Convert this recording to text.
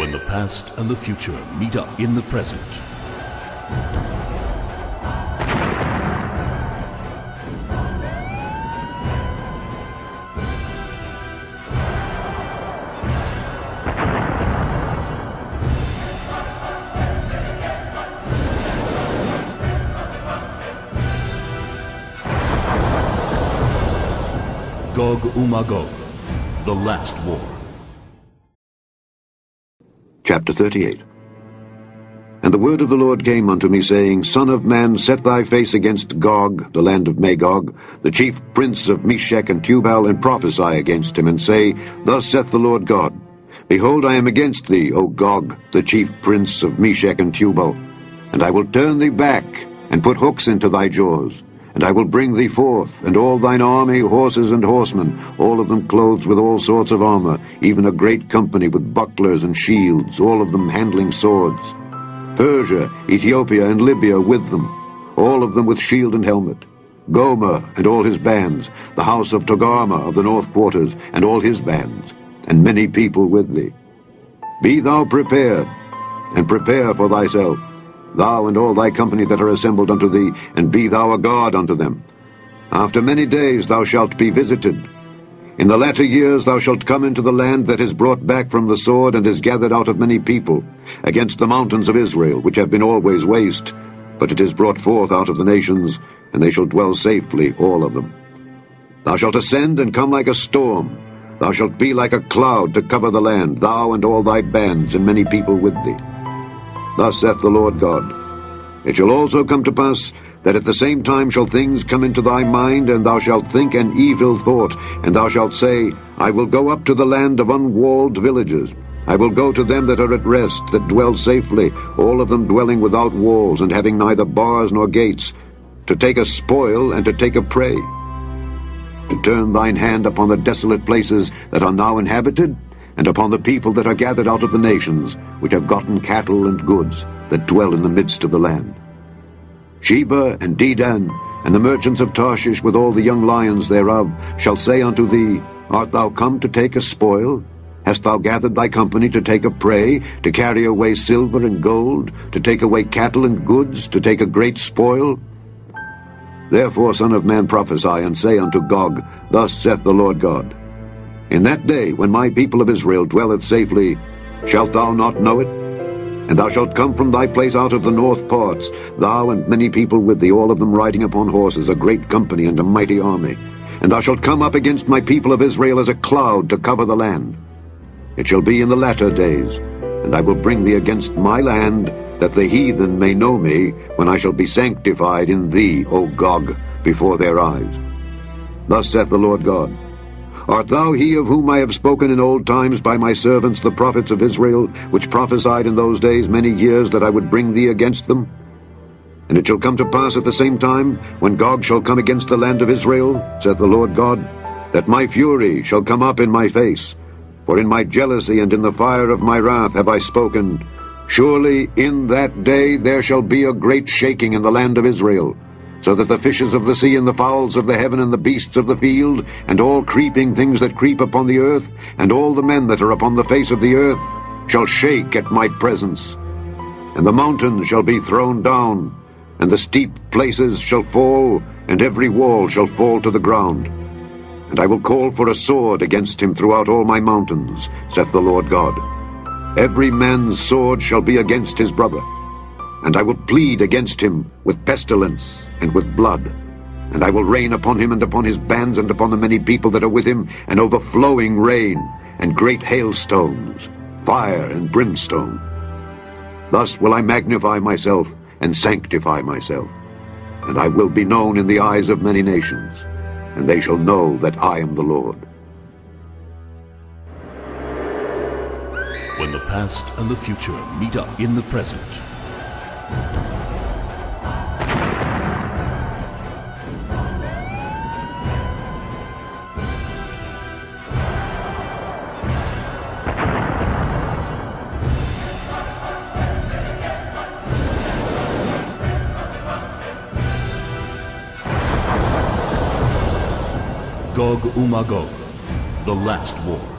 When the past and the future meet up in the present. Gog Magog, the last war. Chapter 38. And the word of the Lord came unto me, saying, Son of man, set thy face against Gog, the land of Magog, the chief prince of Meshech and Tubal, and prophesy against him, and say, Thus saith the Lord God, Behold, I am against thee, O Gog, the chief prince of Meshech and Tubal, and I will turn thee back, and put hooks into thy jaws. And I will bring thee forth, and all thine army, horses and horsemen, all of them clothed with all sorts of armor, even a great company with bucklers and shields, all of them handling swords. Persia, Ethiopia, and Libya with them, all of them with shield and helmet. Gomer and all his bands, the house of Togarmah of the north quarters, and all his bands, and many people with thee. Be thou prepared, and prepare for thyself, thou and all thy company that are assembled unto thee, and be thou a guard unto them. After many days thou shalt be visited. In the latter years thou shalt come into the land that is brought back from the sword, and is gathered out of many people, against the mountains of Israel, which have been always waste, but it is brought forth out of the nations, and they shall dwell safely, all of them. Thou shalt ascend and come like a storm. Thou shalt be like a cloud to cover the land, thou and all thy bands, and many people with thee. Thus saith the Lord God, It shall also come to pass, that at the same time shall things come into thy mind, and thou shalt think an evil thought, and thou shalt say, I will go up to the land of unwalled villages. I will go to them that are at rest, that dwell safely, all of them dwelling without walls, and having neither bars nor gates, to take a spoil and to take a prey. To turn thine hand upon the desolate places that are now inhabited, and upon the people that are gathered out of the nations, which have gotten cattle and goods, that dwell in the midst of the land. Sheba and Dedan, and the merchants of Tarshish with all the young lions thereof, shall say unto thee, Art thou come to take a spoil? Hast thou gathered thy company to take a prey, to carry away silver and gold, to take away cattle and goods, to take a great spoil? Therefore, Son of man, prophesy, and say unto Gog, Thus saith the Lord God, In that day, when my people of Israel dwelleth safely, shalt thou not know it? And thou shalt come from thy place out of the north parts, thou and many people with thee, all of them riding upon horses, a great company and a mighty army. And thou shalt come up against my people of Israel as a cloud to cover the land. It shall be in the latter days, and I will bring thee against my land, that the heathen may know me, when I shall be sanctified in thee, O Gog, before their eyes. Thus saith the Lord God, Art thou he of whom I have spoken in old times by my servants the prophets of Israel, which prophesied in those days many years that I would bring thee against them? And it shall come to pass at the same time, when Gog shall come against the land of Israel, saith the Lord God, that my fury shall come up in my face. For in my jealousy and in the fire of my wrath have I spoken, Surely in that day there shall be a great shaking in the land of Israel, so that the fishes of the sea and the fowls of the heaven and the beasts of the field, and all creeping things that creep upon the earth, and all the men that are upon the face of the earth, shall shake at my presence. And the mountains shall be thrown down, and the steep places shall fall, and every wall shall fall to the ground. And I will call for a sword against him throughout all my mountains, saith the Lord God. Every man's sword shall be against his brother. And I will plead against him with pestilence and with blood. And I will rain upon him and upon his bands and upon the many people that are with him, an overflowing rain, and great hailstones, fire and brimstone. Thus will I magnify myself and sanctify myself. And I will be known in the eyes of many nations, and they shall know that I am the Lord. When the past and the future meet up in the present. Gog Magog, the last war.